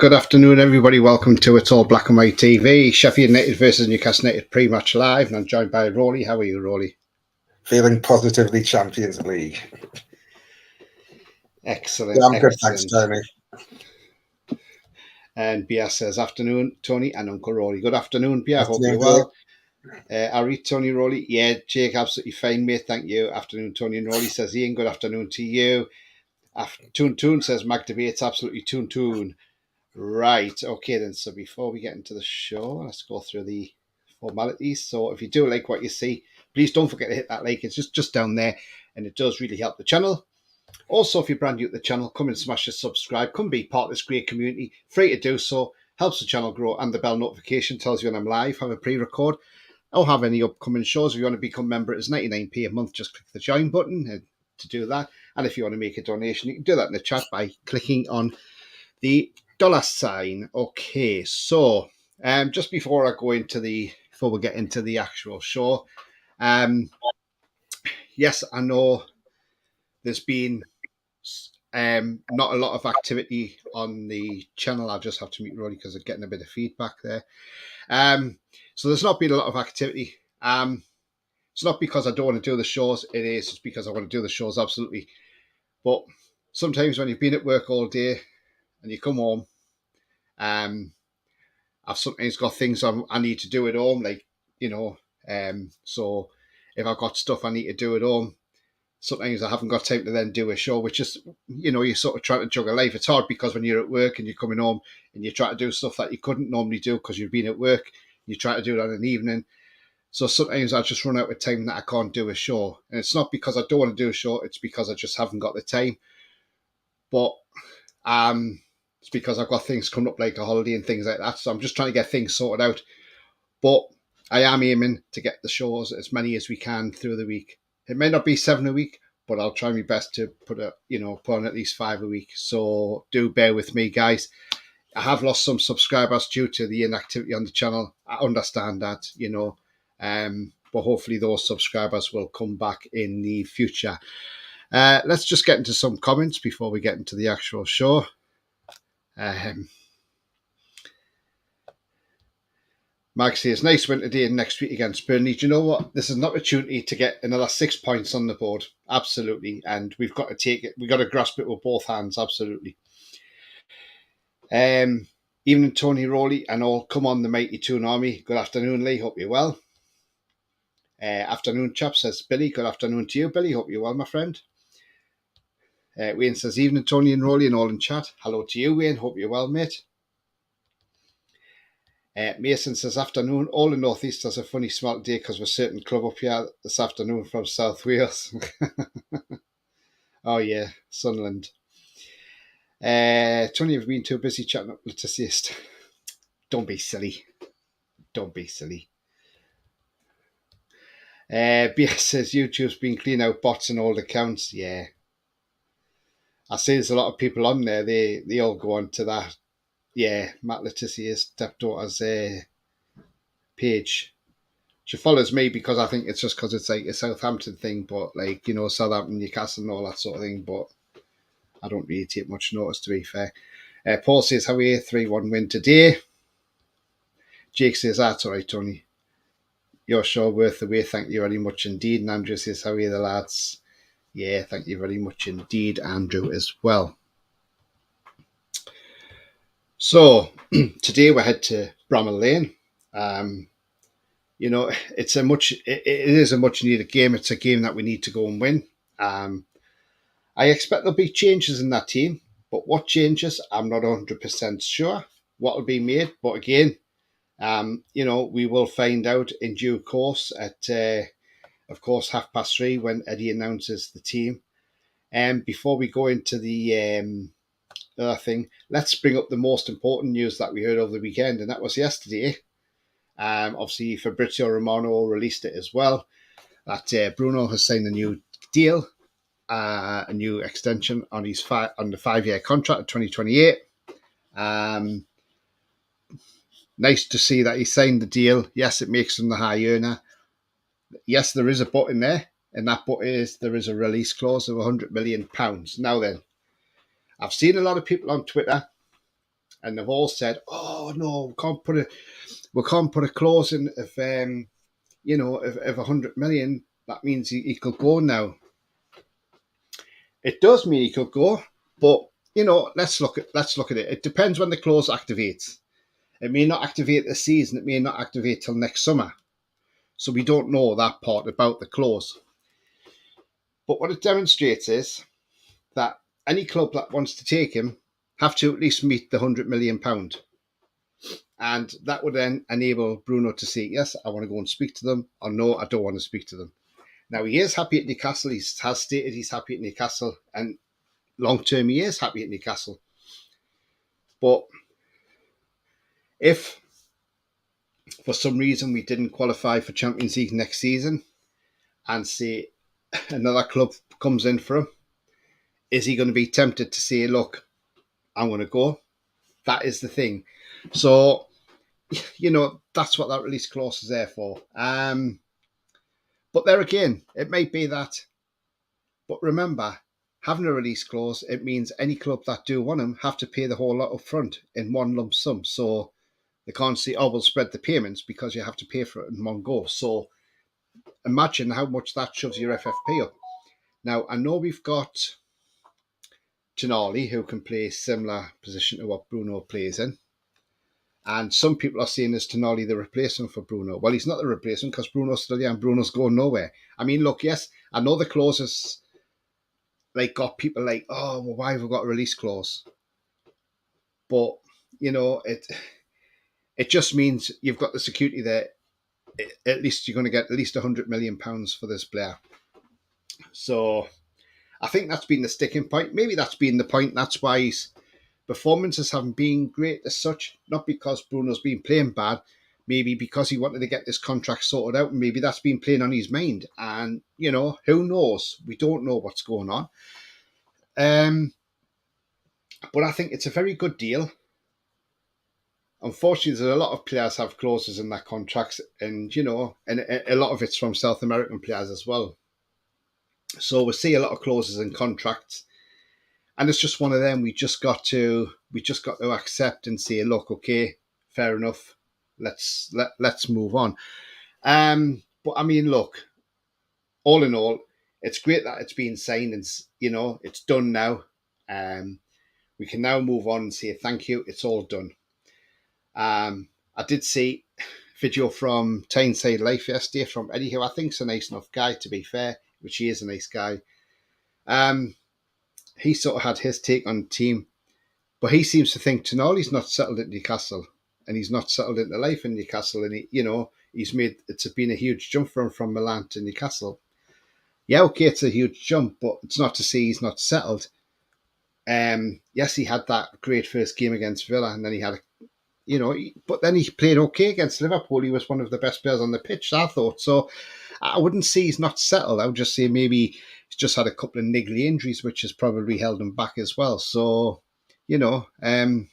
Good afternoon, everybody. Welcome to It's All Black and White TV. Sheffield United versus Newcastle United pre-match live, and I'm joined by Roly. How are you, Roly? Feeling positively Champions League. Excellent. Yeah, I'm good, excellent. thanks, Tony. And Bia says, afternoon, Tony and Uncle Roly. Good afternoon, Bia. Hope you're Afternoon, well. Ari, Tony, Roly. Yeah, Jake, absolutely fine, mate. Thank you. Afternoon, Tony and Roly, says Ian. Good afternoon to you. Toon says, Mag Debates, absolutely Toon. Right, okay then. So before we get into the show, let's go through the formalities. So if you do like what you see, please don't forget to hit that like. It's just down there, and it does really help the channel. Also, if you're brand new to the channel, come and smash the subscribe. Come be part of this great community. Free to do so. Helps the channel grow, and the bell notification tells you when I'm live, have a pre-record, or have any upcoming shows. If you want to become a member, it's 99p a month. Just click the join button to do that. And if you want to make a donation, you can do that in the chat by clicking on the $sign. Okay, so just before we get into the actual show, yes, I know there's been not a lot of activity on the channel. I'll just have to mute Rory because I'm getting a bit of feedback there. So there's not been a lot of activity. It's not because I don't want to do the shows. It is just because I want to do the shows, absolutely. But sometimes when you've been at work all day and you come home, I've sometimes got things I need to do at home, like, so if I've got stuff I need to do at home, sometimes I haven't got time to then do a show, which is, you're sort of trying to juggle life. It's hard because when you're at work and you're coming home and you try to do stuff that you couldn't normally do because you've been at work, you try to do it on an evening. So sometimes I just run out of time that I can't do a show. And it's not because I don't want to do a show, it's because I just haven't got the time. But it's because I've got things coming up like a holiday and things like that. So I'm just trying to get things sorted out. But I am aiming to get the shows as many as we can through the week. It may not be 7 a week, but I'll try my best to put on at least 5 a week. So do bear with me, guys. I have lost some subscribers due to the inactivity on the channel. I understand that, but hopefully those subscribers will come back in the future. Let's just get into some comments before we get into the actual show. Mark says, nice win today and next week against Burnley. Do you know what? This is an opportunity to get another 6 points on the board. Absolutely. And we've got to take it. We've got to grasp it with both hands. Absolutely. Evening, Tony, Roly, and all. Come on, the mighty Toon Army. Good afternoon, Lee. Hope you're well. Afternoon, chap, says Billy. Good afternoon to you, Billy. Hope you're well, my friend. Wayne says, evening, Tony and Roly, and all in chat. Hello to you, Wayne. Hope you're well, mate. Mason says, afternoon. All in North East has a funny smart day because we're a certain club up here this afternoon from South Wales. Oh, yeah, Sunderland. Tony, have you been too busy chatting up to assist? Don't be silly. Don't be silly. BS says, YouTube's been cleaning out bots and old accounts. Yeah. I see there's a lot of people on there. They all go on to that. Yeah, Matt Letitia's stepdaughter's page. She follows me because I think it's just because it's like a Southampton thing, but like, Southampton, Newcastle and all that sort of thing, but I don't really take much notice, to be fair. Paul says, how are you? 3-1 win today. Jake says, that's all right, Tony. You're sure worth the wait. Thank you very much indeed. And Andrew says, how are you, the lads? Yeah, thank you very much indeed, Andrew, as well. So today we head to Bramall Lane. It is a much needed game. It's a game that we need to go and win. I expect there'll be changes in that team, but what changes, I'm not 100% sure what will be made. But again, we will find out in due course at, of course, 3:30 when Eddie announces the team. And before we go into the other thing, let's bring up the most important news that we heard over the weekend, and that was yesterday. Obviously, Fabrizio Romano released it as well, that Bruno has signed a new deal, a new extension on his on the 5-year contract of 2028. Nice to see that he signed the deal. Yes, it makes him the high earner. Yes, there is a but in there, and that but is there is a release clause of £100 million. Now then, I've seen a lot of people on Twitter and they've all said, "Oh no, we can't put a clause in of of 100 million. That means he could go now." It does mean he could go, but let's look at it. It depends when the clause activates. It may not activate this season. It may not activate till next summer. So we don't know that part about the clause. But what it demonstrates is that any club that wants to take him have to at least meet the £100 million. And that would then enable Bruno to say, yes, I want to go and speak to them, or no, I don't want to speak to them. Now, he is happy at Newcastle. He has stated he's happy at Newcastle, and long term, he is happy at Newcastle. But if for some reason we didn't qualify for Champions League next season, and say another club comes in for him, is he going to be tempted to say, look, I'm going to go? That is the thing. So, that's what that release clause is there for. But there again, it might be that. But remember, having a release clause, it means any club that do want him have to pay the whole lot up front in one lump sum. So they can't say, oh, we'll spread the payments, because you have to pay for it in one go. So imagine how much that shoves your FFP up. Now, I know we've got Tonali, who can play a similar position to what Bruno plays in. And some people are saying, is Tonali the replacement for Bruno? Well, he's not the replacement, because Bruno's still young. Bruno's going nowhere. I mean, look, yes, I know the clauses got people like, oh, well, why have we got a release clause? But, it just means you've got the security there. At least you're going to get at least £100 million for this player. So I think that's been the sticking point. Maybe that's been the point. That's why his performances haven't been great as such. Not because Bruno's been playing bad. Maybe because he wanted to get this contract sorted out. And maybe that's been playing on his mind. And, who knows? We don't know what's going on. But I think it's a very good deal. Unfortunately, there's a lot of players have clauses in their contracts, and and a lot of it's from South American players as well. So we see a lot of clauses in contracts, and it's just one of them. We just got to accept and say, look, okay, fair enough. Let's move on. But I mean, look, all in all, it's great that it's been signed, and it's done now. We can now move on and say thank you. It's all done. I did see a video from Tyneside Life yesterday from Eddie, who I think's a nice enough guy, to be fair, which he is a nice guy. He sort of had his take on the team, but he seems to think Tonali's not settled at Newcastle, and he's not settled into life in Newcastle, and it's been a huge jump for him from Milan to Newcastle. Yeah, okay, it's a huge jump, but it's not to say he's not settled. Yes, he had that great first game against Villa, and then he had but then he played okay against Liverpool. He was one of the best players on the pitch, I thought. So I wouldn't say he's not settled. I would just say maybe he's just had a couple of niggly injuries, which has probably held him back as well. So, Tonali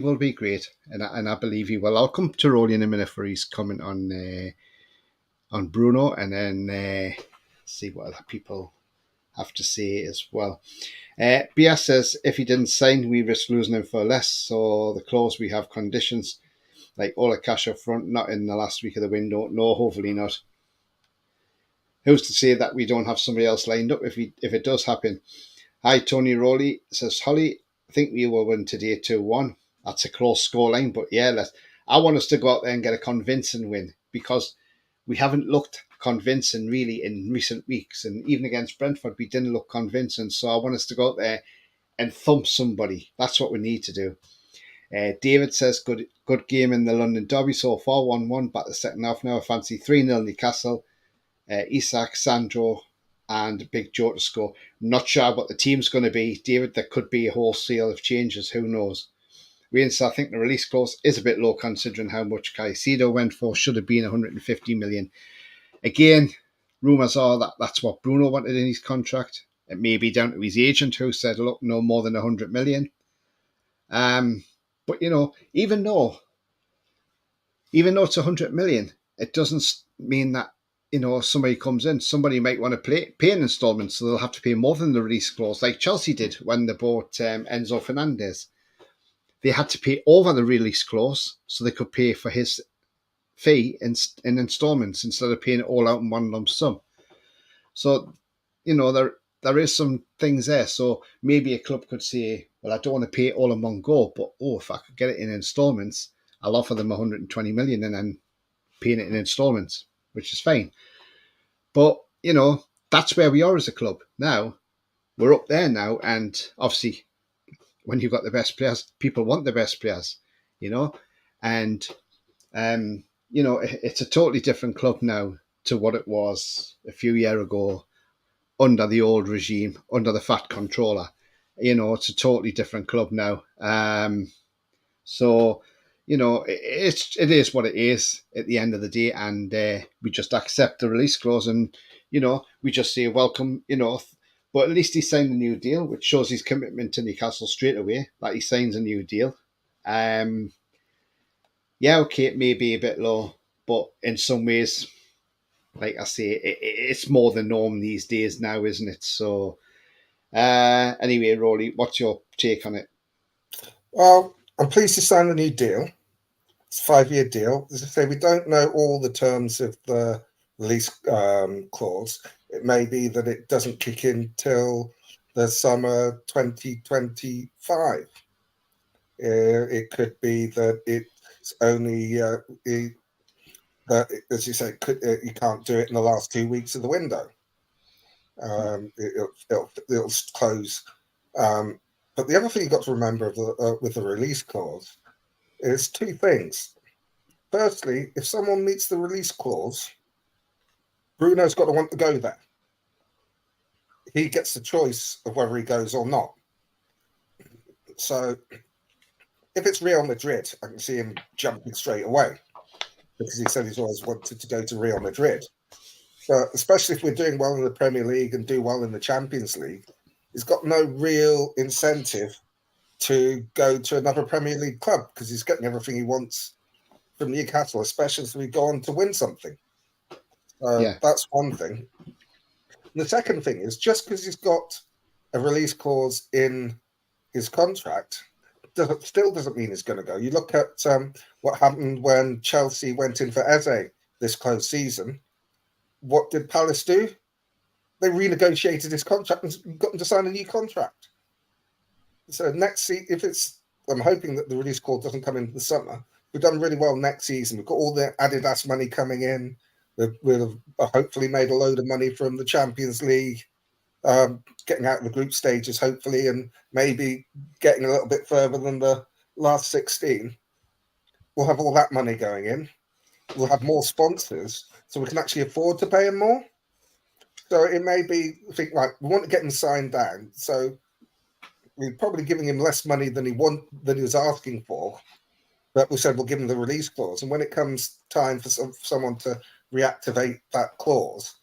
will be great, and I believe he will. I'll come to Roly in a minute for his comment on Bruno, and then see what other people have to say as well. BS says, if he didn't sign, we risk losing him for less. So the clause, we have conditions like all the cash up front, not in the last week of the window. No, hopefully not. Who's to say that we don't have somebody else lined up if it does happen? Hi, Tony Roly says, Holly, I think we will win today 2-1. That's a close scoreline, but yeah, I want us to go out there and get a convincing win, because we haven't looked convincing really in recent weeks, and even against Brentford we didn't look convincing. So I want us to go out there and thump somebody. That's what we need to do. David says, good game in the London derby so far, 1-1, but the second half now I fancy 3-0 Newcastle. Isak, Sandro and Big Joe to score. Not sure what the team's going to be, David. There could be a wholesale of changes, who knows. Wayne says, I think the release clause is a bit low considering how much Caicedo went for. Should have been 150 million. Again, rumours are that that's what Bruno wanted in his contract. It may be down to his agent, who said, look, no more than 100 million. But, even though it's 100 million, it doesn't mean that, somebody comes in. Somebody might want to pay an instalment, so they'll have to pay more than the release clause, like Chelsea did when they bought Enzo Fernandez. they had to pay over the release clause so they could pay for his fee in installments instead of paying it all out in one lump sum. So, there is some things there. So maybe a club could say, well, I don't want to pay it all in one go, but if I could get it in installments, I'll offer them 120 million and then paying it in installments, which is fine. But, that's where we are as a club now. We're up there now, and obviously, when you've got the best players, people want the best players, and it's a totally different club now to what it was a few years ago under the old regime, under the fat controller. It's a totally different club now. So, it is what it is at the end of the day, and we just accept the release clause, and we just say welcome. But at least he signed a new deal, which shows his commitment to Newcastle straight away. That he signs a new deal. Yeah, okay, it may be a bit low, but in some ways, like I say, it's more the norm these days now, isn't it? So, anyway, Roly, what's your take on it? Well, I'm pleased to sign the new deal. It's a 5-year deal. As I say, we don't know all the terms of the release clause. It may be that it doesn't kick in till the summer 2025. It could be that it's only that, as you say, you can't do it in the last 2 weeks of the window. It'll close. But the other thing you've got to remember with the release clause is two things. Firstly, if someone meets the release clause, Bruno's got to want to go there. He gets the choice of whether he goes or not. So if it's Real Madrid, I can see him jumping straight away because he said he's always wanted to go to Real Madrid. But especially if we're doing well in the Premier League and do well in the Champions League, he's got no real incentive to go to another Premier League club because he's getting everything he wants from Newcastle, especially if we go on to win something. That's one thing. And the second thing is just because he's got a release clause in his contract still doesn't mean he's going to go. You look at what happened when Chelsea went in for Eze this close season. What did Palace do? They renegotiated his contract and got him to sign a new contract. So next season, I'm hoping that the release clause doesn't come in the summer. We've done really well next season. We've got all the Adidas money coming in. We've hopefully made a load of money from the Champions League, getting out of the group stages, hopefully, and maybe getting a little bit further than the last 16. We'll have all that money going in. We'll have more sponsors, so we can actually afford to pay him more. So it may be, we want to get him signed down. So we're probably giving him less money than he was asking for. But we said we'll give him the release clause. And when it comes time for someone to reactivate that clause,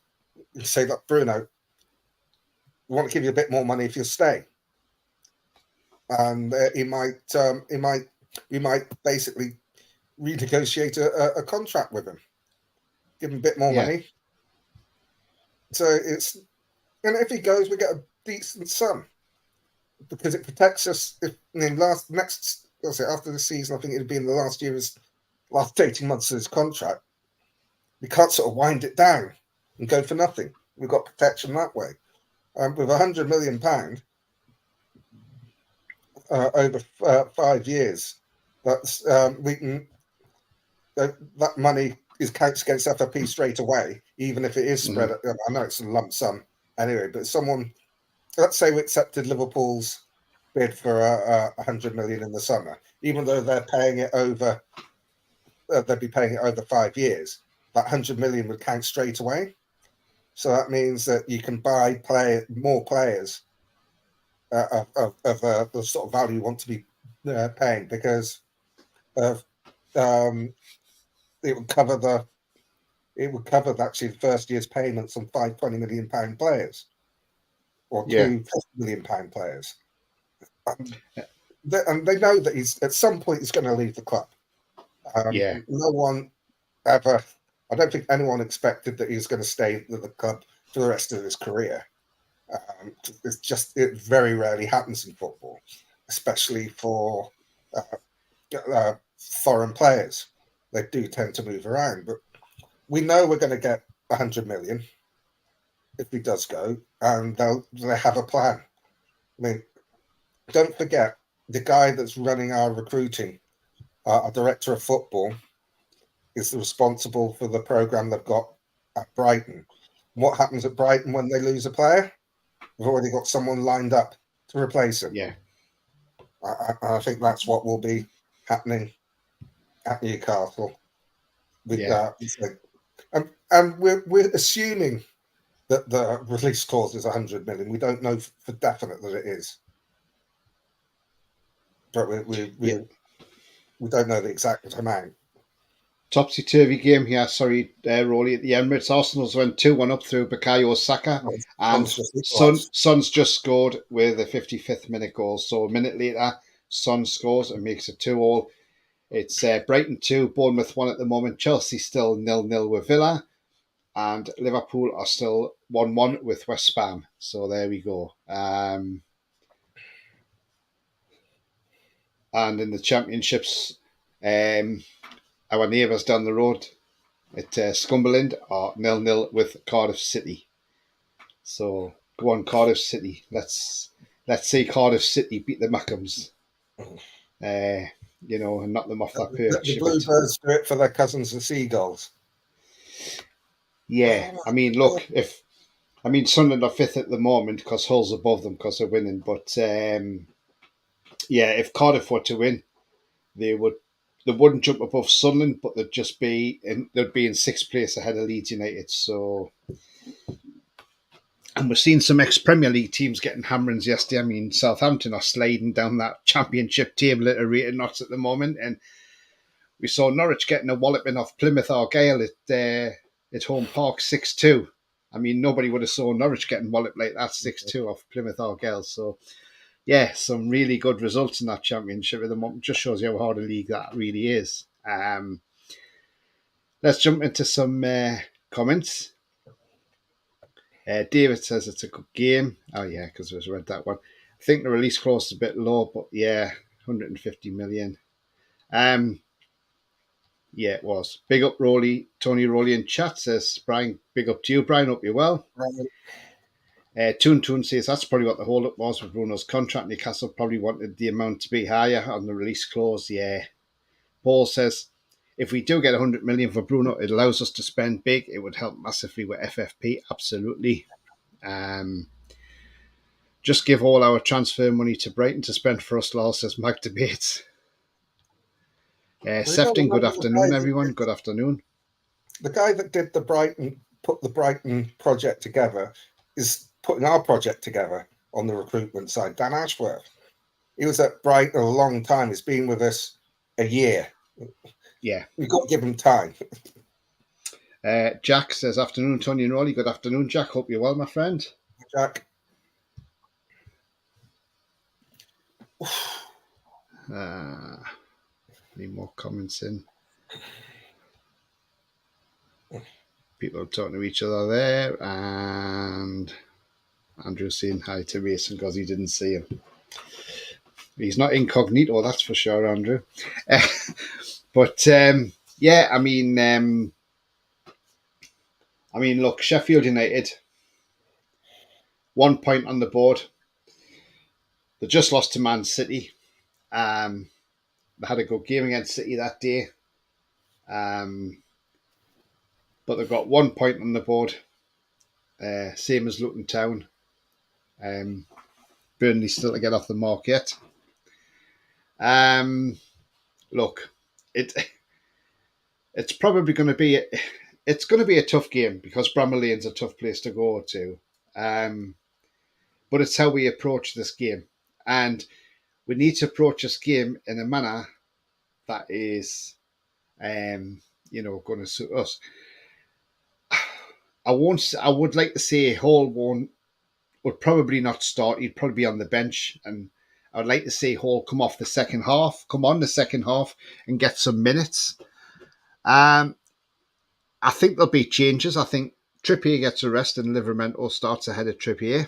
you say, look, Bruno, we want to give you a bit more money if you stay. And we might basically renegotiate a contract with him, give him a bit more money. So if he goes, we get a decent sum because it protects us. After the season, I think it'd be in the last 18 months of his contract. We can't sort of wind it down and go for nothing. We've got protection that way. With £100 million over 5 years, that's we can. That money counts against FFP straight away, even if it is spread. I know it's a lump sum anyway, but let's say we accepted Liverpool's bid for 100 million in the summer, even though they're paying it over, they'd be paying it over 5 years. That 100 million would count straight away. So that means that you can buy more players of the sort of value you want to be paying because of. It would cover actually the first year's payments on 5 £20 million players or two £50 million players. And they know that at some point he's going to leave the club. No one ever, I don't think anyone expected that he was going to stay with the club for the rest of his career. It very rarely happens in football, especially for foreign players. They do tend to move around, but we know we're going to get 100 million if he does go, and they have a plan. I mean, don't forget the guy that's running our recruiting, our director of football, is responsible for the program they've got at Brighton. What happens at Brighton when they lose a player? We've already got someone lined up to replace him. Yeah. I think that's what will be happening at Newcastle. And we're assuming that the release clause is 100 million. We don't know for definite that it is, but we don't know the exact amount. Topsy-turvy game here, Roly, at the Emirates. Arsenal's went 2-1 up through Bukayo Saka, and Son's just scored with a 55th minute goal. So a minute later, Son scores and makes it 2-2. It's Brighton 2, Bournemouth 1 at the moment. Chelsea still 0-0 with Villa, and Liverpool are still 1-1 with West Ham. So there we go. And in the championships, our neighbours down the road at Scumberland are 0-0 with Cardiff City. So go on, Cardiff City. Let's see Cardiff City beat the Newcomers. And knock them off that perch. The Bluebirds do it for their cousins, the Seagulls. Yeah, I mean, look, Sunderland are 5th at the moment because Hull's above them because they're winning. But if Cardiff were to win, they wouldn't jump above Sunderland, but they'd be in 6th place ahead of Leeds United. So, and we've seen some ex-Premier League teams getting hammerings yesterday. I mean, Southampton are sliding down that Championship table at a rate of knots at the moment, and we saw Norwich getting a walloping off Plymouth Argyle at home park 6-2. I mean, nobody would have saw Norwich getting walloped like that 6-2 off Plymouth Argyle. So, yeah, some really good results in that championship at the moment. Just shows you how hard a league that really is. Let's jump into some comments. David says it's a good game. Oh, yeah, because I read that one. I think the release clause is a bit low, but yeah, 150 million. Yeah, it was. Big up Roly, Tony Roly in chat says, Brian, big up to you, Brian. Hope you're well. Toon says that's probably what the hold-up was with Bruno's contract. Newcastle probably wanted the amount to be higher on the release clause. Yeah. Paul says, if we do get 100 million for Bruno, it allows us to spend big. It would help massively with FFP. Absolutely. Just give all our transfer money to Brighton to spend for us, Lal, says Mag Debates. Sefton, good afternoon, everyone. Good afternoon. The guy that did put the Brighton project together, is putting our project together on the recruitment side. Dan Ashworth. He was at Brighton a long time. He's been with us a year. Yeah. We've got to give him time. Jack says, afternoon, Tony and Rolly. Good afternoon, Jack. Hope you're well, my friend. Jack. Need more comments in. People are talking to each other there, and Andrew saying hi to Mason because he didn't see him. He's not incognito, that's for sure, Andrew. But yeah, I mean, look, Sheffield United, 1 point on the board. They just lost to Man City. They had a good game against City that day. But they've got 1 point on the board. Same as Luton Town. Burnley still to get off the mark yet. Look, it's probably going to be a tough game because Bramall Lane's a tough place to go to. But it's how we approach this game, and we need to approach this game in a manner that is, going to suit us. I would like to say Hall would probably not start. He'd probably be on the bench, and I would like to see Hall come on the second half and get some minutes. I think there'll be changes. I think Trippier gets a rest and Livramento starts ahead of Trippier.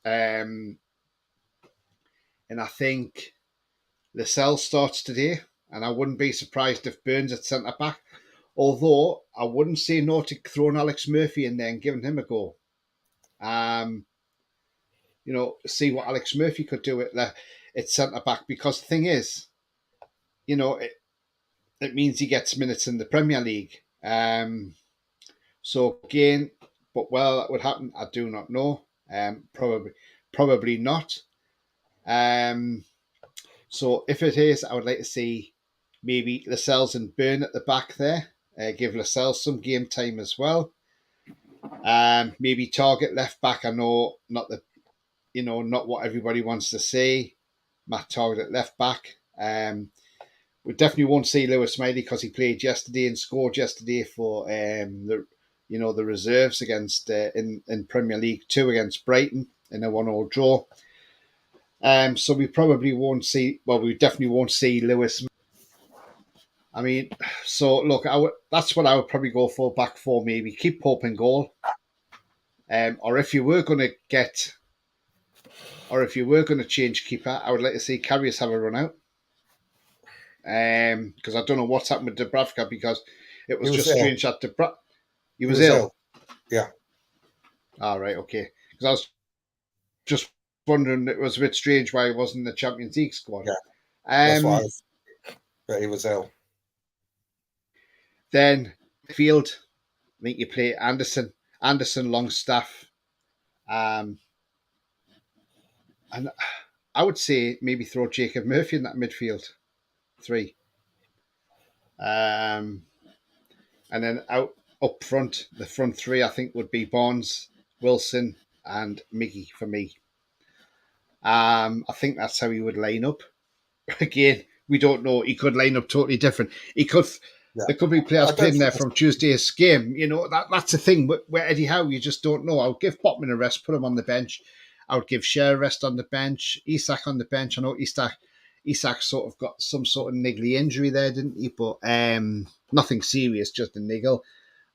And I think Lascelles starts today, and I wouldn't be surprised if Burns at centre back. Although I wouldn't say no to throwing Alex Murphy in there and giving him a go. See what Alex Murphy could do at centre back, because the thing is, it means he gets minutes in the Premier League. So again, but well, that would happen, I do not know. Probably not. So if it is, I would like to see maybe Lascelles and Byrne at the back there. Give Lascelles some game time as well. Maybe target left back. I know not what everybody wants to see. Matt Target at left back. We definitely won't see Lewis Smiley because he played yesterday and scored yesterday for the reserves against in Premier League 2 against Brighton in a 1-1 draw. So we probably won't see. Well, we definitely won't see Lewis. I mean, so look, that's what I would probably go for. Back four, maybe keep Pope in goal. Or if you were going to change keeper, I would like to see Karius have a run out. Because I don't know what's happened with Dubravka, because it was just strange that he was ill. Yeah. All right, okay. Because I was just wondering, it was a bit strange why he wasn't in the Champions League squad. Yeah, that's why. But he was ill. Then field, I think you play Anderson, Longstaff, and I would say maybe throw Jacob Murphy in that midfield 3. And then up front, the front 3 I think would be Barnes, Wilson, and Miggy for me. I think that's how he would line up. Again, we don't know. He could line up totally different. He could. Yeah. There could be players playing there from Tuesday's game. That's the thing. Where Eddie Howe, you just don't know. I would give Botman a rest, put him on the bench. I would give Sher a rest on the bench. Isak on the bench. I know Isak sort of got some sort of niggly injury there, didn't he? But nothing serious, just a niggle.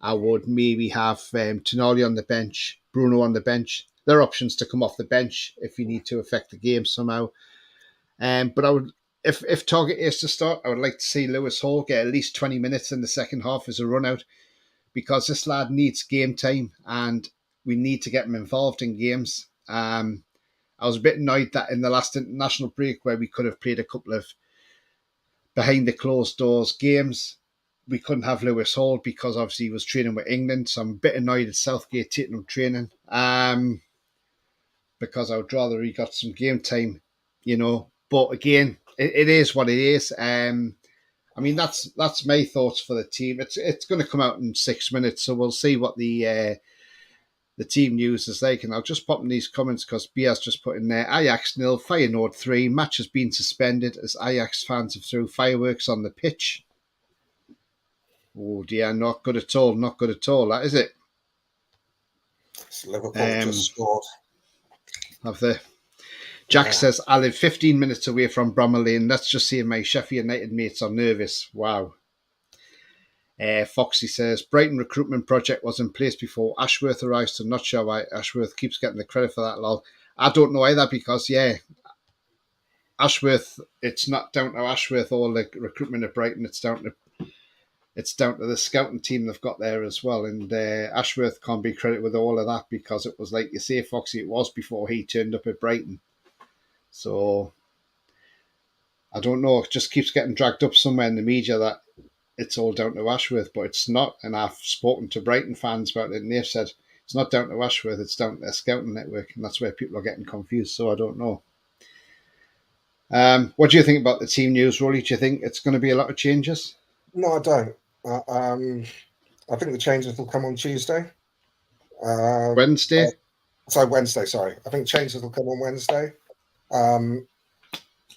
I would maybe have Tonali on the bench, Bruno on the bench. There are options to come off the bench if you need to affect the game somehow. But I would, if Target is to start, I would like to see Lewis Hall get at least 20 minutes in the second half as a run out, because this lad needs game time and we need to get him involved in games. I was a bit annoyed that in the last international break, where we could have played a couple of behind the closed doors games, we couldn't have Lewis Hall because obviously he was training with England. So I'm a bit annoyed at Southgate taking him training, because I would rather he got some game time, But again, it is what it is. I mean, that's my thoughts for the team. It's going to come out in 6 minutes, so we'll see what the team news is like. And I'll just pop in these comments because Bia's just put in there: Ajax 0, Feyenoord 3. Match has been suspended as Ajax fans have threw fireworks on the pitch. Oh dear, not good at all. Not good at all. That is it. Liverpool just scored. Have they? Jack says, I live 15 minutes away from Bramall Lane. Let's just see if my Sheffield United mates are nervous. Wow. Foxy says, Brighton recruitment project was in place before Ashworth arrives, so not sure why Ashworth keeps getting the credit for that, lol. I don't know either, because, Ashworth, it's not down to Ashworth or the recruitment at Brighton. It's down to the scouting team they've got there as well. And Ashworth can't be credited with all of that, because it was like you say, Foxy, it was before he turned up at Brighton. So I don't know. It just keeps getting dragged up somewhere in the media that it's all down to Ashworth, but it's not. And I've spoken to Brighton fans about it, and they've said it's not down to Ashworth, it's down to their scouting network, and that's where people are getting confused. So I don't know. What do you think about the team news, Roly? Do you think it's going to be a lot of changes? No, I don't. I think the changes will come on Tuesday. Wednesday? Wednesday, sorry. I think changes will come on Wednesday.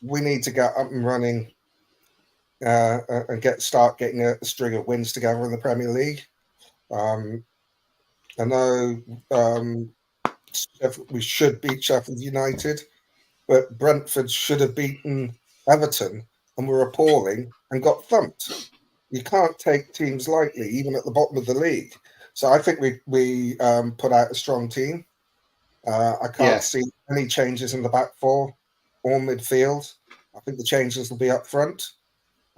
We need to get up and running and start getting a string of wins together in the Premier League. I know we should beat Sheffield United, but Brentford should have beaten Everton and were appalling and got thumped. You can't take teams lightly, even at the bottom of the league. So I think we put out a strong team. I can't see any changes in the back four or midfield. I think the changes will be up front.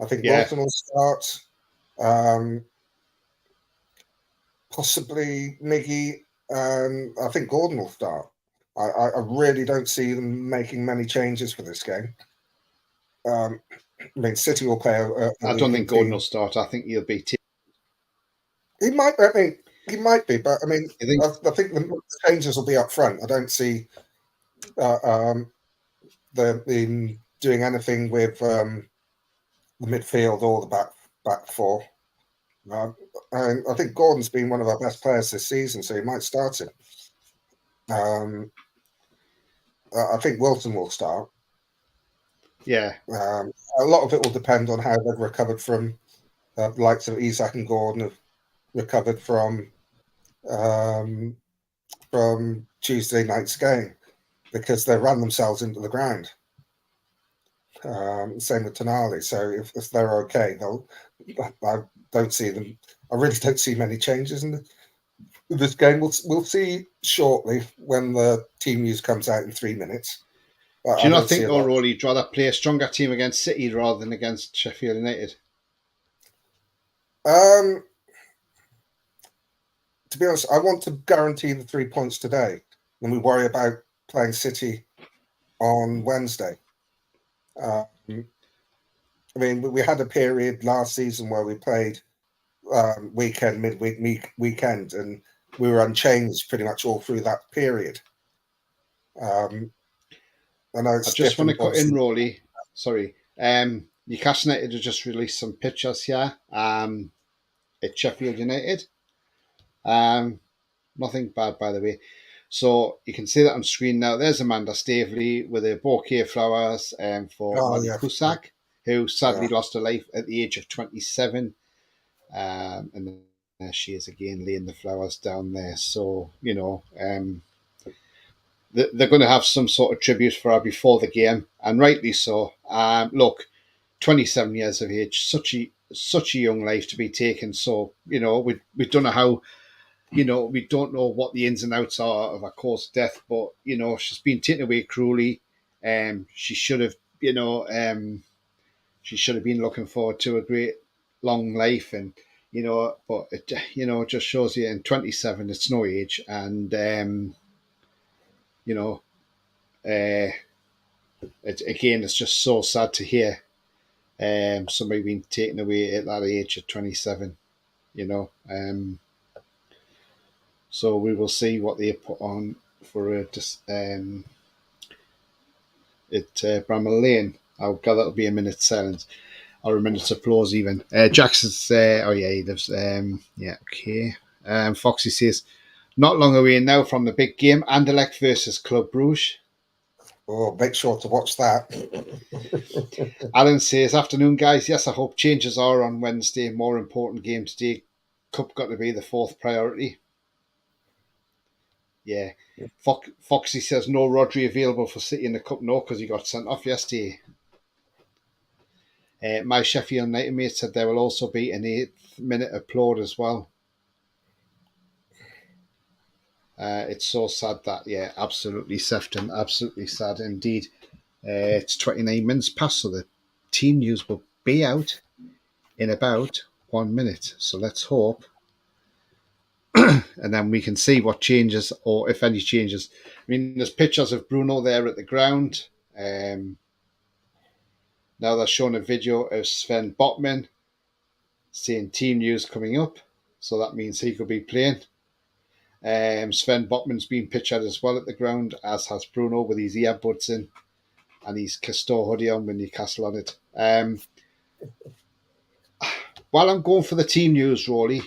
I think Yeah. Wilson will start. Possibly Miggy, and I think Gordon will start. I really don't see them making many changes for this game. I mean, City will play a I don't weakened think Gordon team. will start. I think he'll be. He might. I mean, he might be, but I mean, You think? I think the changes will be up front. I don't see them doing anything with the midfield or the back four. And I think Gordon's been one of our best players this season, so he might start him. I think Wilson will start. Yeah. A lot of it will depend on how they've recovered from the likes of Isak and Gordon have recovered um, Tuesday night's game, because they ran themselves into the ground. Same with Tonali. So if they're okay, I don't see them. I really don't see many changes in this game. We'll see shortly when the team news comes out in 3 minutes. Do I you not don't see think, a though, lot. Roly, you'd rather play a stronger team against City rather than against Sheffield United? To be honest, I want to guarantee the 3 points today, and we worry about playing City on Wednesday. I mean, we had a period last season where we played weekend, midweek, weekend, and we were unchanged pretty much all through that period. I know I it's just want to different, cut in, obviously. Roly. Sorry. Newcastle United have just released some pictures here at Sheffield United. Nothing bad, by the way. So you can see that on screen now. There's Amanda Stavely with a bouquet of flowers for Oh Maddie yeah, Cusack, who sadly yeah. lost her life at the age of 27. And there she is again, laying the flowers down there. So, they're going to have some sort of tribute for her before the game, and rightly so. Look, 27 years of age, such a young life to be taken. So, we don't know how, we don't know what the ins and outs are of her cause of death, but she's been taken away cruelly. She should have, she should have been looking forward to a great long life, and but it, it just shows you in 27, it's no age, and you know, uh, it's just so sad to hear somebody being taken away at that age of 27. So we will see what they put on for at Bramall Lane. I'll gather it'll be a minute's silence or a minute's applause even. Jackson's, oh yeah, he lives, yeah, okay. Foxy says, not long away now from the big game, Anderlecht versus Club Bruges. Oh, make sure to watch that. Alan says, afternoon, guys. Yes, I hope changes are on Wednesday. More important game today. Cup got to be the fourth priority. Yeah. Foxy says, no Rodri available for City in the Cup. No, because he got sent off yesterday. My Sheffield United mate said there will also be an 8th-minute applaud as well. It's so sad that, yeah, absolutely Sefton, absolutely sad indeed. It's 29 minutes past, so the team news will be out in about 1 minute. So let's hope. And then we can see what changes, or if any changes. I mean, there's pictures of Bruno there at the ground. Now they're showing a video of Sven Botman saying team news coming up. So that means he could be playing. Sven Botman's been pictured as well at the ground, as has Bruno with his earbuds in and his Castor hoodie on with Newcastle on it. While I'm going for the team news, Roly,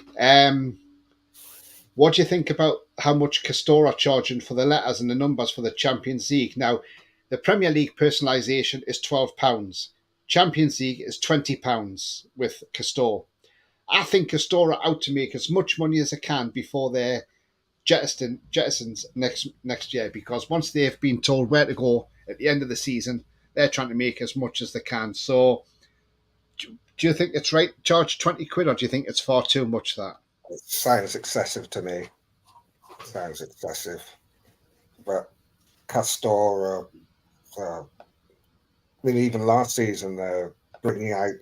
what do you think about how much Castor are charging for the letters and the numbers for the Champions League? Now, the Premier League personalisation is £12. Champions League is £20 with Castor. I think Castor are out to make as much money as they can before they're jettisons next year, because once they've been told where to go at the end of the season, they're trying to make as much as they can. So, do you think it's right to charge 20 quid, or do you think it's far too much that? It sounds excessive to me. Sounds excessive. But Castor, mean, even last season, they're bringing out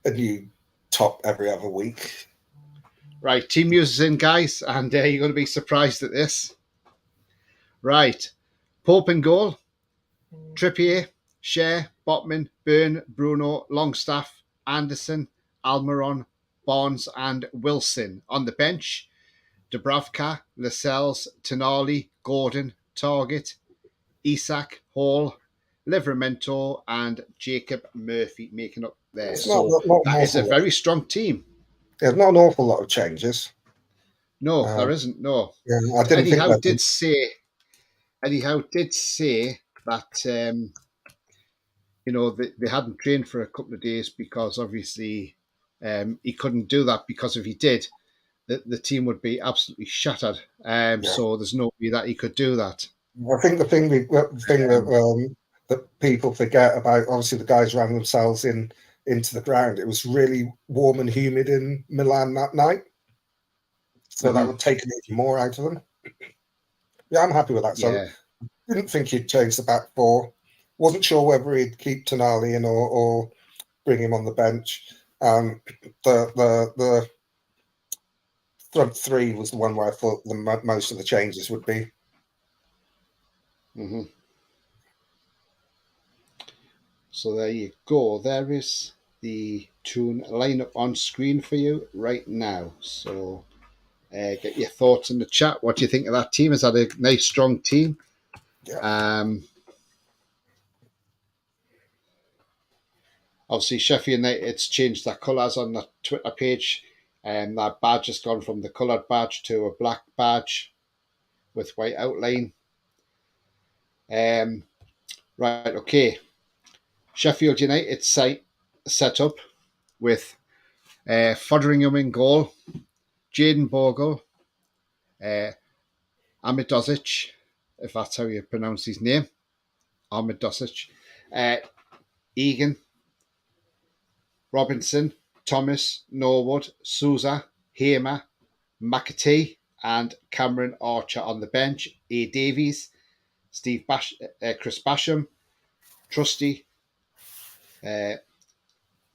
a new top every other week. Right, team news is in, guys, and you're going to be surprised at this. Right, Pope in goal, Trippier, Shea, Botman, Byrne, Bruno, Longstaff, Anderson, Almiron, Barnes, and Wilson. On the bench, Dubravka, Lascelles, Tonali, Gordon, Target, Isak, Hall, Livramento, and Jacob Murphy making up there. It's So not an that is a awful lot. very strong team. There's not an awful lot of changes. No, there isn't. No. Yeah, I didn't Eddie think Howe that. did say. Eddie Howe did say that they hadn't trained for a couple of days because obviously he couldn't do that, because if he did, the team would be absolutely shattered. So there's no way that he could do that. I think the thing that people forget about, obviously the guys ran themselves into the ground. It was really warm and humid in Milan that night, so that would take even more out of them. Yeah, I'm happy with that. So didn't think he'd change the back four. Wasn't sure whether he'd keep Tonali in or bring him on the bench. The front three was the one where I thought most of the changes would be. Mm-hmm. So there you go. There is the Toon lineup on screen for you right now. So get your thoughts in the chat. What do you think of that team? Is that a nice, strong team? Yeah. Obviously, Sheffield United's changed their colours on the Twitter page. That badge has gone from the coloured badge to a black badge with white outline. Right, okay. Sheffield United set up with Foderingham in goal, Jaden Bogle, Amit Dosic, if that's how you pronounce his name, Amit Dosic, Egan, Robinson, Thomas, Norwood, Souza, Hamer, McAtee, and Cameron Archer on the bench. A. Davies, Chris Basham, Trusty,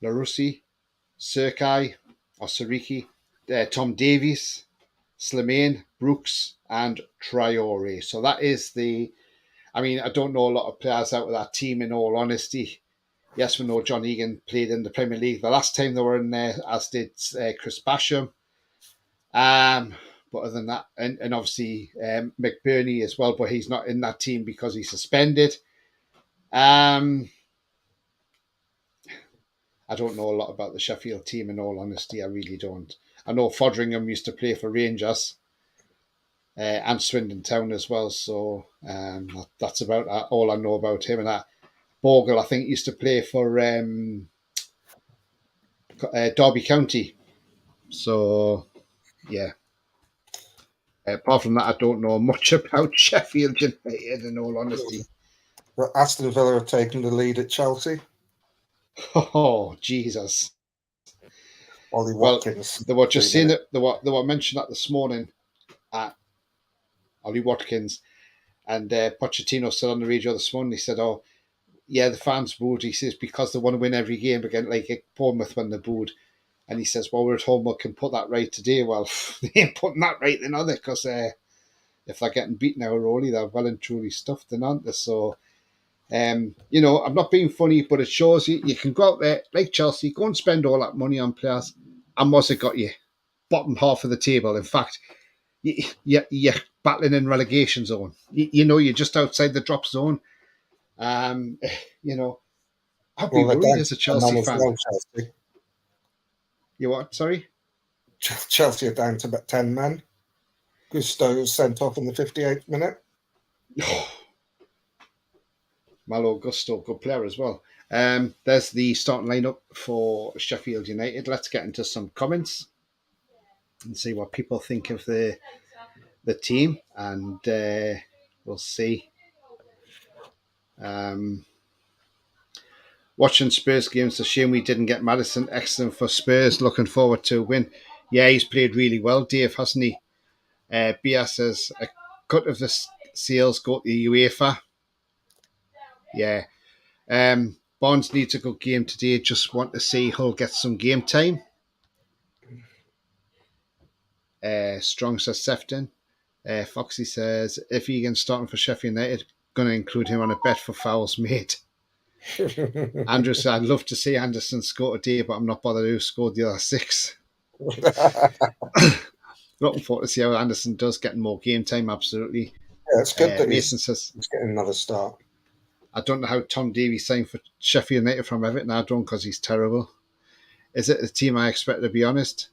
Larussi, Sirkai, or Sariki, Tom Davies, Slimane, Brooks, and Traore. So that is I don't know a lot of players out of that team, in all honesty. Yes, we know John Egan played in the Premier League the last time they were in there, as did Chris Basham. But other than that, and obviously McBurney as well, but he's not in that team because he's suspended. I don't know a lot about the Sheffield team, in all honesty. I really don't. I know Foderingham used to play for Rangers and Swindon Town as well, so that's about all I know about him. And that Bogle, I think, used to play for Derby County. So, yeah. Apart from that, I don't know much about Sheffield United, in all honesty. But Aston Villa have taken the lead at Chelsea. Oh, Jesus. Ollie Watkins. They were just saying that they were mentioning that this morning at Ollie Watkins, and Pochettino said on the radio this morning, he said, "Oh, yeah, the fans booed." He says because they want to win every game again, like Bournemouth when they booed. And he says, "Well, we're at home, we can put that right today." Well, they ain't putting that right then, are they? Because if they're getting beaten now, Roly, they're well and truly stuffed, then, aren't they? So, I'm not being funny, but it shows you can go out there like Chelsea, go and spend all that money on players, and what's it got you? Bottom half of the table. In fact, you're battling in relegation zone. You're just outside the drop zone. I'd be worried as a Chelsea fan. Well, Chelsea. You what? Sorry? Chelsea are down to about 10 men. Gusto was sent off in the 58th minute. Malo Gusto, good player as well. There's the starting lineup for Sheffield United. Let's get into some comments and see what people think of the team, and we'll see. Watching Spurs games, a shame we didn't get Maddison. Excellent for Spurs. Looking forward to a win. Yeah, he's played really well, Dave, hasn't he? Bia says a cut of the sales go to UEFA. Yeah. Barnes needs a good game today. Just want to see Hull get some game time. Strong says Sefton. Foxy says if Egan's starting for Sheffield United, going to include him on a bet for fouls made. Andrew said I'd love to see Anderson score today, but I'm not bothered who scored the other 6. Looking forward to see how Anderson does, getting more game time. Absolutely. Yeah, it's good that Mason says he's getting another start. I don't know how Tom Davies signed for Sheffield United from Everton. I don't, because he's terrible. Is it a team I expect, to be honest?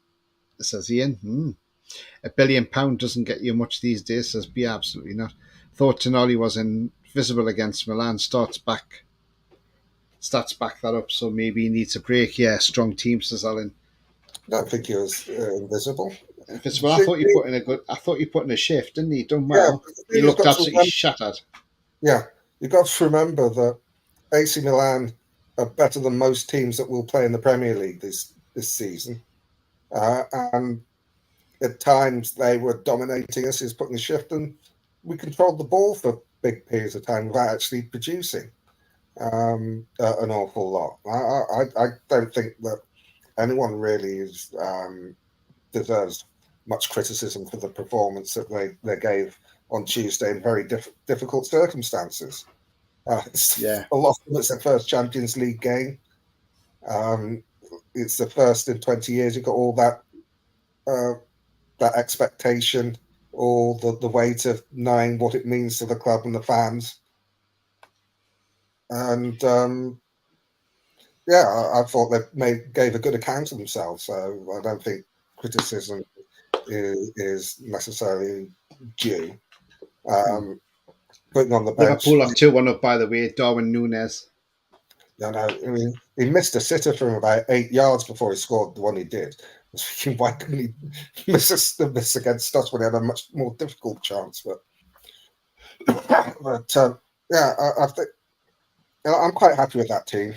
Says Ian. £1 billion doesn't get you much these days, says B. Absolutely not. Thought Tonali was invisible against Milan. Stats back that up, so maybe he needs a break. Yeah, strong team, says Alan. I don't think he was invisible. Invisible. I thought you put in a shift, didn't he? Done well. Yeah, he looked absolutely shattered. Yeah, you've got to remember that AC Milan are better than most teams that will play in the Premier League this season. And at times they were dominating us, is putting a shift, and we controlled the ball for big periods of time without actually producing an awful lot. I don't think that anyone really deserves much criticism for the performance that they gave on Tuesday in very difficult circumstances. A lot of them, it's their first Champions League game. It's the first in 20 years. You've got all that expectation, all the weight of knowing what it means to the club and the fans. And I thought they gave a good account of themselves. So I don't think criticism is necessarily due. Putting on the bench. Liverpool are 2-1 up, by the way. Darwin Núñez. I mean, he missed a sitter from about 8 yards before he scored the one he did. I was thinking, why couldn't he miss against us when he had a much more difficult chance? But I think I'm quite happy with that team.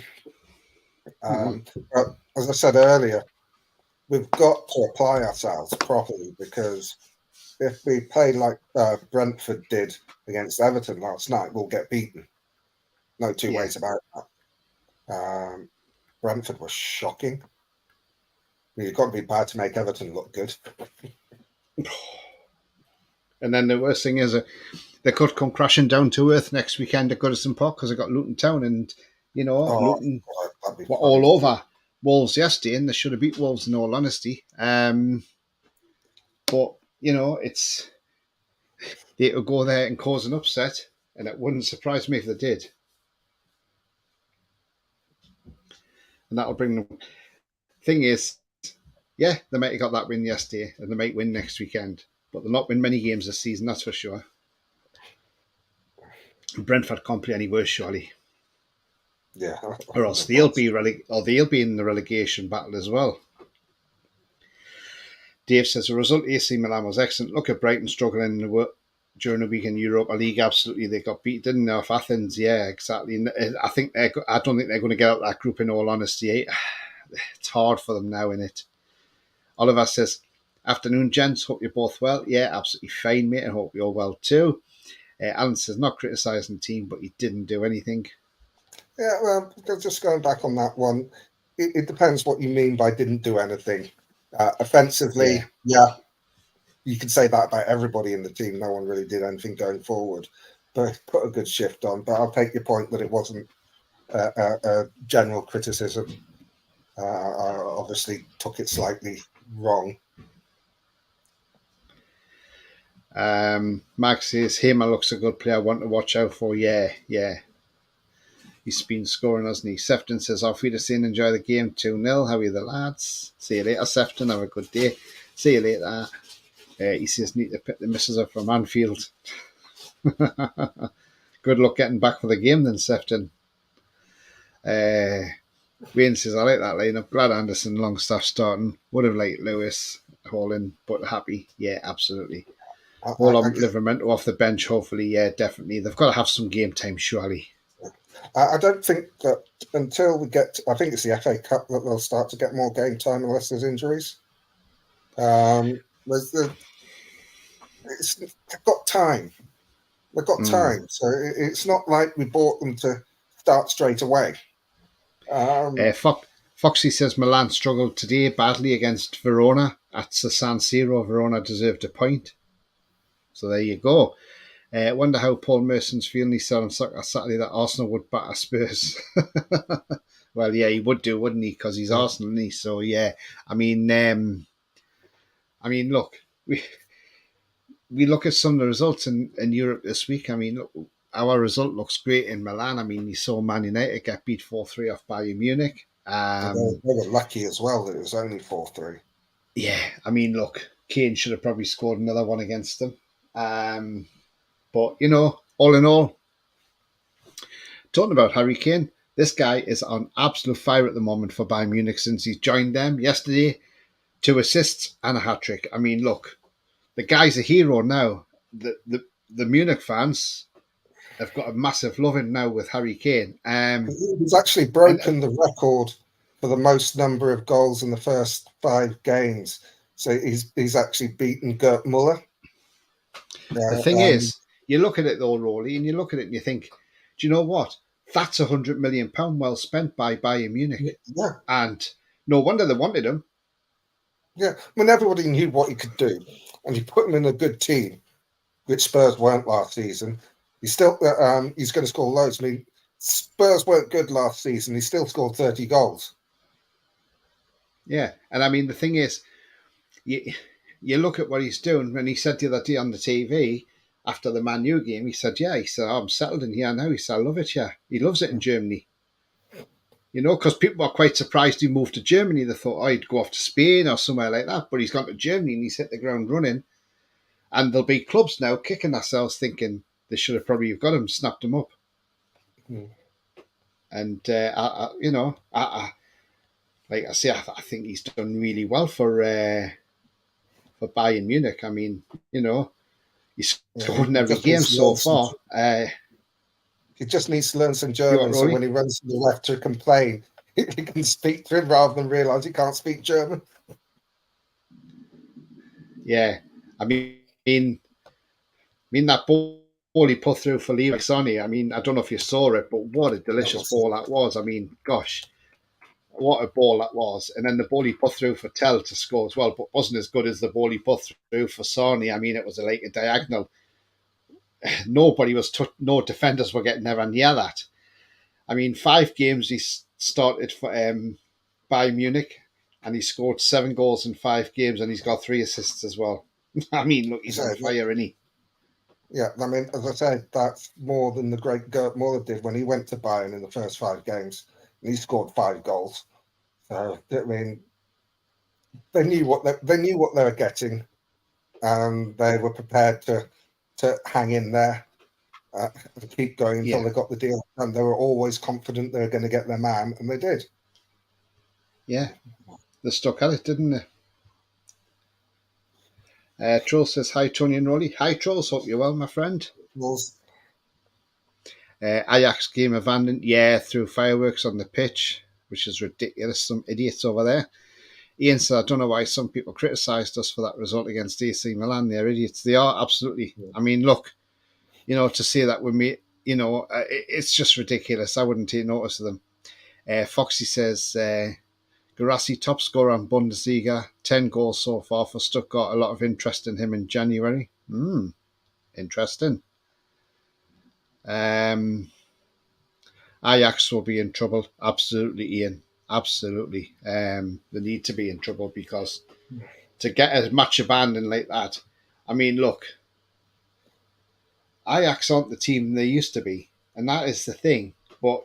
But as I said earlier, we've got to apply ourselves properly, because if we play like Brentford did against Everton last night, we'll get beaten. No two ways about that. Brentford was shocking. I mean, you've got to be bad to make Everton look good. And then the worst thing is they could come crashing down to earth next weekend at Goodison Park, because they got Luton Town, and Luton were all over Wolves yesterday, and they should have beat Wolves in all honesty. But it's they could go there and cause an upset, and it wouldn't surprise me if they did. And that'll bring them. Thing is, they might have got that win yesterday, and they might win next weekend, but they'll not win many games this season, that's for sure. Brentford can't play any worse, surely. Yeah. Or else they'll be in the relegation battle as well. Dave says the result AC Milan was excellent. Look at Brighton struggling during the week in Europa League. Absolutely, they got beat, didn't they, off Athens? Yeah, exactly. I don't think they're going to get out of that group, in all honesty. It's hard for them now, innit? Oliver says, afternoon, gents. Hope you're both well. Yeah, absolutely fine, mate. I hope you're well too. Alan says, not criticising the team, but he didn't do anything. Yeah, well, just going back on that one, it depends what you mean by didn't do anything. Offensively, you can say that about everybody in the team. No one really did anything going forward, but put a good shift on. But I'll take your point that it wasn't a general criticism. I obviously took it slightly wrong. Max says, Hamer looks a good player. I want to watch out for. Yeah. He's been scoring, hasn't he? Sefton says, off Wiedersehen, enjoy the game 2-0. How are you, the lads? See you later, Sefton. Have a good day. See you later. He says, need to pick the missus up from Anfield. Good luck getting back for the game then, Sefton. Wayne says, I like that lineup. Glad Anderson, Longstaff starting. Would have liked Lewis, Holland, but happy. Yeah, absolutely. All on Livermento off the bench, hopefully. Yeah, definitely. They've got to have some game time, surely. I don't think that until we get, I think it's the FA Cup that they'll start to get more game time unless there's injuries. They've got time. They've got time. So it's not like we bought them to start straight away. Um, Foxy says Milan struggled today badly against Verona at the San Siro. Verona deserved a point. So there you go. Wonder how Paul Merson's feeling. He said on Saturday that Arsenal would batter Spurs. Well, yeah, he would do, wouldn't he? Because he's yeah. Arsenal, isn't he? So yeah, I mean, look, we look at some of the results in Europe this week. I mean, look, our result looks great in Milan. I mean, you saw Man United get beat 4-3 off Bayern Munich. They were lucky as well that it was only 4-3. Yeah, I mean, look, Kane should have probably scored another one against them. But, all in all, talking about Harry Kane, this guy is on absolute fire at the moment for Bayern Munich since he's joined them yesterday. 2 assists and a hat-trick. I mean, look, the guy's a hero now. The Munich fans have got a massive loving now with Harry Kane. He's actually broken the record for the most number of goals in the first 5 games. So he's actually beaten Gerd Muller. The thing is, you look at it though, Roly, and you look at it and you think, do you know what? That's £100 million well spent by Bayern Munich. Yeah. And no wonder they wanted him. Yeah. I mean, everybody knew what he could do. And you put him in a good team, which Spurs weren't last season. He's still he's going to score loads. I mean, Spurs weren't good last season. He still scored 30 goals. Yeah. And I mean, the thing is, you look at what he's doing. When he said the other day on the TV after the Man U game, he said, I'm settled in here now. He said, I love it here. He loves it in Germany. Because people were quite surprised he moved to Germany. They thought, he'd go off to Spain or somewhere like that. But he's gone to Germany and he's hit the ground running. And there'll be clubs now kicking themselves thinking they should have probably got him, snapped him up. Mm. And, like I say, I think he's done really well for Bayern Munich. I mean, he's scored in every game so far. He just needs to learn some German, so when he runs to the left to complain, he can speak to him rather than realise he can't speak German. Yeah, I mean that ball he put through for Leroy Sané. I mean, I don't know if you saw it, but what a delicious ball that was. I mean, gosh, what a ball that was. And then the ball he put through for Tell to score as well, but wasn't as good as the ball he put through for Sané. I mean, it was like a diagonal. No defenders were getting ever near that. I mean, 5 games he started for Bayern Munich, and he scored 7 goals in 5 games, and he's got 3 assists as well. I mean, look, he's on fire, isn't he? Yeah, I mean, as I said, that's more than the great Gerd Muller did when he went to Bayern in the first 5 games, and he scored 5 goals. So I mean, they knew what they were getting, and they were prepared to hang in there and keep going until they got the deal. And they were always confident they were going to get their man, and they did. Yeah, they stuck at it, didn't they? Troll says, hi, Tony and Roly. Hi, Trolls. Hope you're well, my friend. Ajax game abandoned. Yeah, threw fireworks on the pitch, which is ridiculous. Some idiots over there. Ian said, I don't know why some people criticised us for that result against AC Milan. They're idiots. They are, absolutely. Yeah. I mean, look, to say that with me, it's just ridiculous. I wouldn't take notice of them. Foxy says, Guirassy top scorer on Bundesliga, 10 goals so far for Stuttgart. A lot of interest in him in January. Interesting. Ajax will be in trouble. Absolutely, Ian. Absolutely. They need to be in trouble because to get a match abandoned like that, I mean, look, Ajax aren't the team they used to be, and that is the thing. But,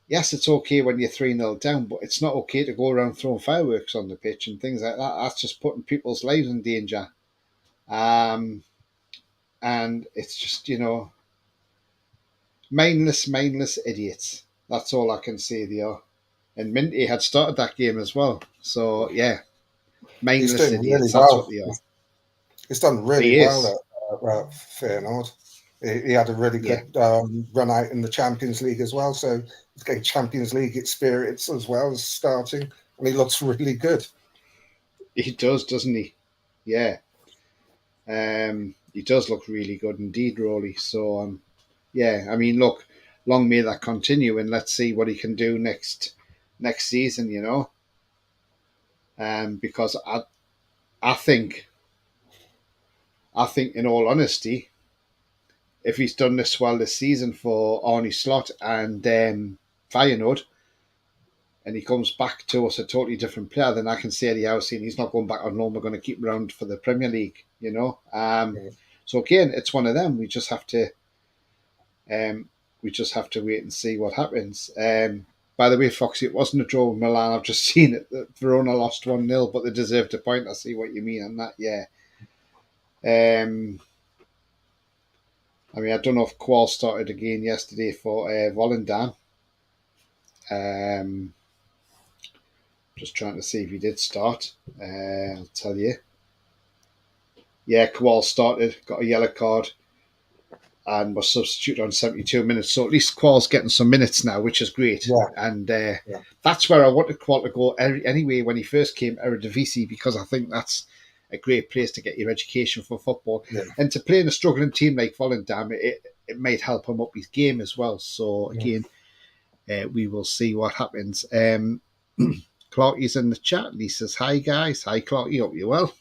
yes, it's okay when you're 3-0 down, but it's not okay to go around throwing fireworks on the pitch and things like that. That's just putting people's lives in danger. And it's just, mindless idiots. That's all I can say there. And Minty had started that game as well. So, yeah, mindless idiots. Really That's what they are. He's done really well at Feyenoord. He had a really good run out in the Champions League as well. So he's getting Champions League experience as well as starting. And he looks really good. He does, doesn't he? Yeah. He does look really good indeed, Roly. So, yeah, I mean, look, long may that continue, and let's see what he can do next season. Because I think in all honesty, if he's done this well this season for Arnie Slot and Feyenoord, and he comes back to us a totally different player, then I can say the house and he's not going back on loan. We're going to keep him around for the Premier League, So again, it's one of them. We just have to wait and see what happens. By the way, Foxy, it wasn't a draw with Milan. I've just seen it. Verona lost 1-0, but they deserved a point. I see what you mean on that, yeah. I don't know if Qual started again yesterday for Volendam. Just trying to see if he did start. I'll tell you. Yeah, Qual started, got a yellow card, and was substituted on 72 minutes. So at least Qual's getting some minutes now, which is great. Yeah. And that's where I wanted Qual to go anyway when he first came, Eredivisie, because I think that's a great place to get your education for football. Yeah. And to play in a struggling team like Volendam, it might help him up his game as well. So again, we will see what happens. Clarky's in the chat and he says, "Hi guys, hi Clarky, hope you're well."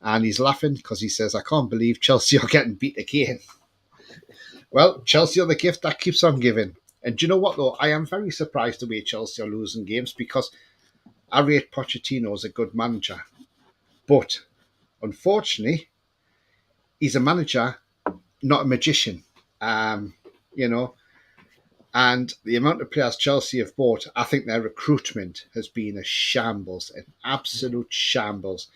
And he's laughing because he says, "I can't believe Chelsea are getting beat again." Well, Chelsea are the gift that keeps on giving. And do you know what though? I am very surprised the way Chelsea are losing games, because I rate Pochettino as a good manager. But unfortunately, he's a manager, not a magician. And the amount of players Chelsea have bought, I think their recruitment has been a shambles, an absolute shambles.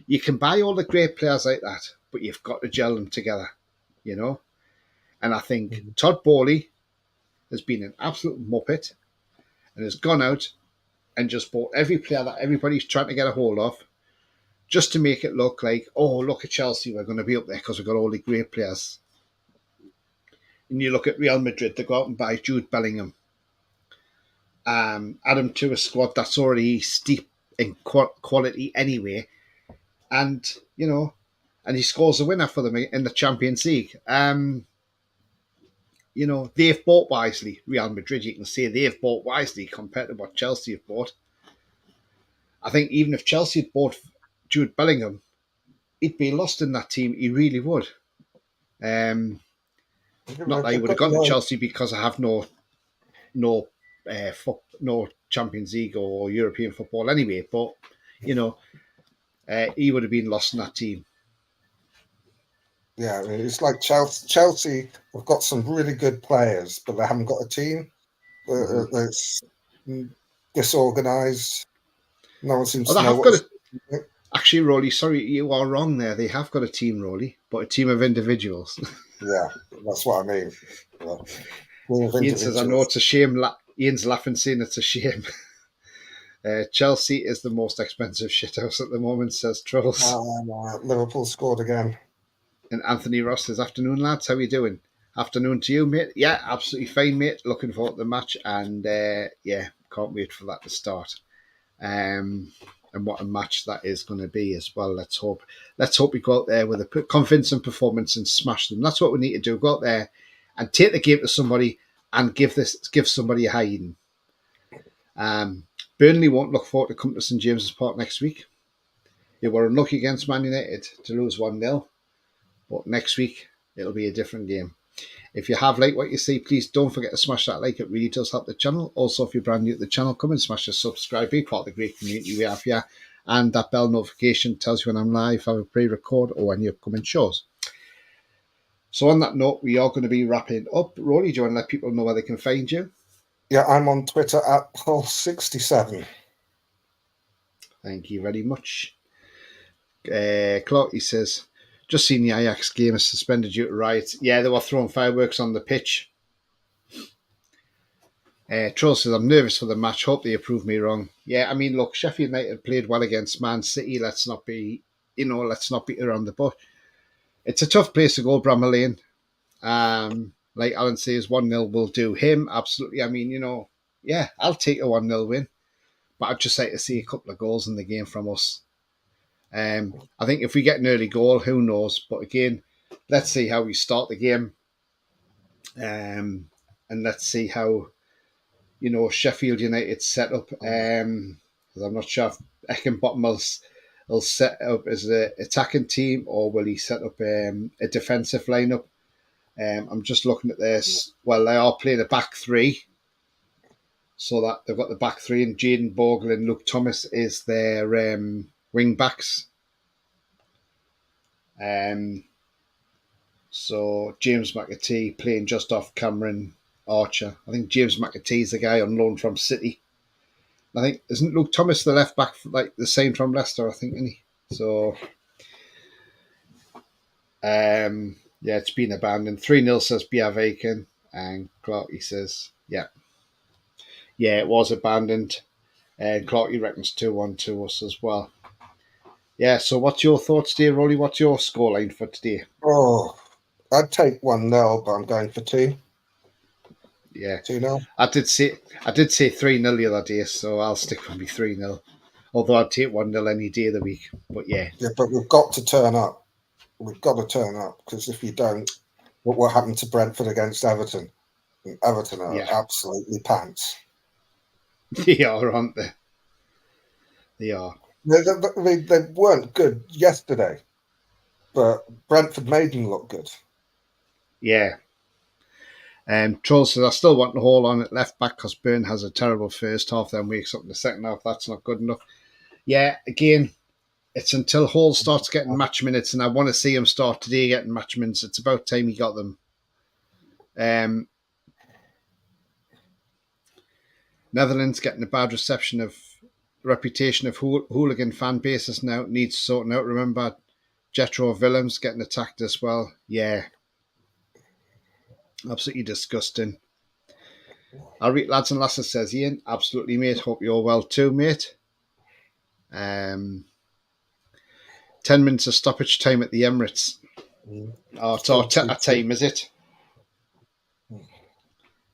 You can buy all the great players like that, but you've got to gel them together, And I think Todd Bowley has been an absolute muppet and has gone out and just bought every player that everybody's trying to get a hold of, just to make it look like, oh, look at Chelsea, we're going to be up there because we've got all the great players. And you look at Real Madrid, they go out and buy Jude Bellingham. Add him to a squad that's already steep in quality anyway. And, and he scores a winner for them in the Champions League. They've bought wisely. Real Madrid, you can say they've bought wisely compared to what Chelsea have bought. I think even if Chelsea had bought Jude Bellingham, he'd be lost in that team. He really would. Not that he would have gone to Chelsea because I have no Champions League or European football anyway. But he would have been lost in that team. Yeah, it's like Chelsea have got some really good players, but they haven't got a team. It's disorganised. No one seems to know what. Actually, Roly, sorry, you are wrong there. They have got a team, Roly, but a team of individuals. Yeah, that's what I mean. Ian says, "I know it's a shame." Ian's laughing, saying it's a shame. Chelsea is the most expensive shithouse at the moment, says Trolls. Liverpool scored again. And Anthony Ross says, "Afternoon, lads. How are you doing?" Afternoon to you, mate. Yeah, absolutely fine, mate. Looking forward to the match, and can't wait for that to start. And what a match that is going to be as well. Let's hope we go out there with a convincing performance and smash them. That's what we need to do. Go out there and take the game to somebody and give somebody a hiding. Burnley won't look forward to coming to St James's Park next week. They were unlucky against Man United to lose 1-0. But next week, it'll be a different game. If you have liked what you see, please don't forget to smash that like. It really does help the channel. Also, if you're brand new to the channel, come and smash the subscribe. Be part of the great community we have here. And that bell notification tells you when I'm live, have a pre-record, or any upcoming shows. So on that note, we are going to be wrapping up. Roly, do you want to let people know where they can find you? Yeah, I'm on Twitter at Pulse67. Thank you very much. Clark, he says, "Just seen the Ajax game is suspended due to riots." Yeah, they were throwing fireworks on the pitch. Troll says, "I'm nervous for the match. Hope they prove me wrong." Yeah, look, Sheffield United played well against Man City. Let's not be around the bush. It's a tough place to go, Bramall Lane. Like Alan says, 1-0 will do him. Absolutely. I'll take a 1-0 win. But I'd just like to see a couple of goals in the game from us. I think if we get an early goal, who knows? But again, let's see how we start the game. And and let's see how, Sheffield United set up. 'Cause I'm not sure if Eckenbottom will set up as an attacking team, or will he set up a defensive lineup. I'm just looking at this. Well, they are playing a back three, so that they've got the back three, and Jaden Bogle and Luke Thomas is their wing backs. So James McAtee playing just off Cameron Archer. I think James McAtee is the guy on loan from City. I think, isn't Luke Thomas the left back, like the same from Leicester, I think, isn't he? So, yeah, it's been abandoned. 3-0 says Biavaken, and Clarkey says, yeah, it was abandoned. And Clarkey reckons 2-1 to us as well. Yeah, so what's your thoughts today, Roly? What's your scoreline for today? Oh, I'd take 1-0, but I'm going for 2. Yeah. 2-0. I did say 3-0 the other day, so I'll stick with me 3-0. Although I'd take 1-0 any day of the week. But yeah. Yeah, but we've got to turn up. We've got to turn up, because if you don't, what happened to Brentford against Everton? And Everton are absolutely pants. They are, aren't they? They are. They weren't good yesterday, but Brentford made them look good. Yeah. Troll says, I still want to hold on at left back because Byrne has a terrible first half, then wakes up in the second half. That's not good enough. Yeah, again, it's until Hall starts getting match minutes, and I want to see him start today getting match minutes. It's about time he got them. Netherlands getting a bad reputation of hooligan fan bases now. Needs sorting out. Remember, Jetro Willems getting attacked as well. Yeah. Absolutely disgusting. I'll read Lads and Lasses, says Ian. Absolutely, mate. Hope you're well too, mate. 10 minutes of stoppage time at the Emirates. Oh, it's Arteta time, is it?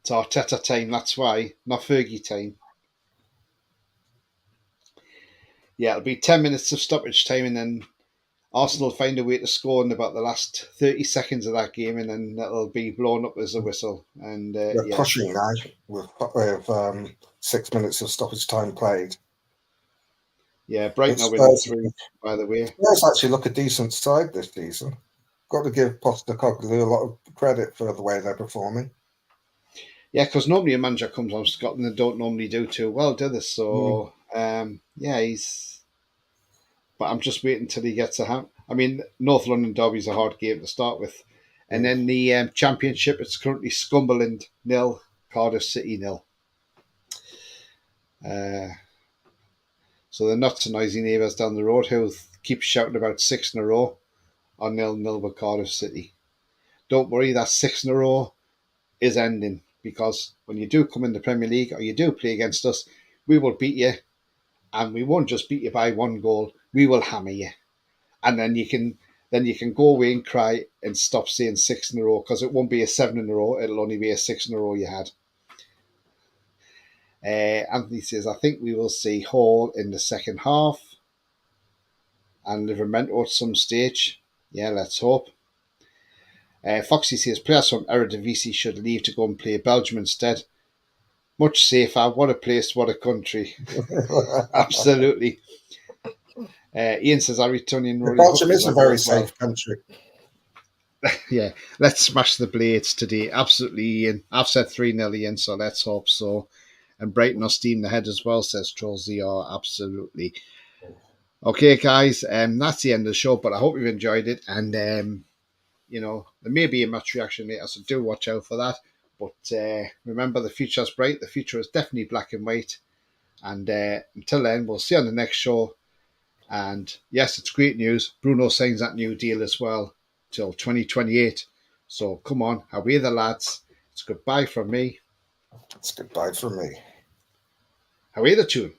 It's Arteta time, that's why. Not Fergie time. Yeah, it'll be 10 minutes of stoppage time, and then Arsenal find a way to score in about the last 30 seconds of that game, and then that'll be blown up as a whistle. And We're pushing now with 6 minutes of stoppage time played. Yeah, Brighton are winning 3, by the way. Spurs actually look a decent side this season. Got to give Postecoglou a lot of credit for the way they're performing. Yeah, because normally a manager comes on Scotland and don't normally do too well, do they? So, yeah, he's... But I'm just waiting until he gets a hand. I mean, North London Derby's a hard game to start with. And then the Championship, it's currently Scumberland 0, Cardiff City 0. So the not so noisy neighbours down the road who keep shouting about 6 in a row are 0-0 with Cardiff City. Don't worry, that 6 in a row is ending, because when you do come in the Premier League or you do play against us, we will beat you, and we won't just beat you by 1 goal, we will hammer you. And then you can go away and cry and stop saying 6 in a row, because it won't be a 7 in a row, it'll only be a 6 in a row you had. Anthony says, I think we will see Hall in the second half and Livramento at some stage. Yeah, let's hope. Foxy says, players from Eredivisie should leave to go and play Belgium instead. Much safer. What a place, what a country. Absolutely. Ian says, I return in Roly. Belgium is a very safe country. Yeah, let's smash the Blades today. Absolutely, Ian. I've said 3-0, Ian, so let's hope so. And Brighton are steaming ahead as well, says Trolls. They are, absolutely. Okay, guys, that's the end of the show, but I hope you've enjoyed it. And, there may be a match reaction later, so do watch out for that. But remember, the future is bright. The future is definitely black and white. And until then, we'll see you on the next show. And yes, it's great news. Bruno signs that new deal as well till 2028. So come on, away the lads. It's goodbye from me. It's goodbye from me. Away the tune.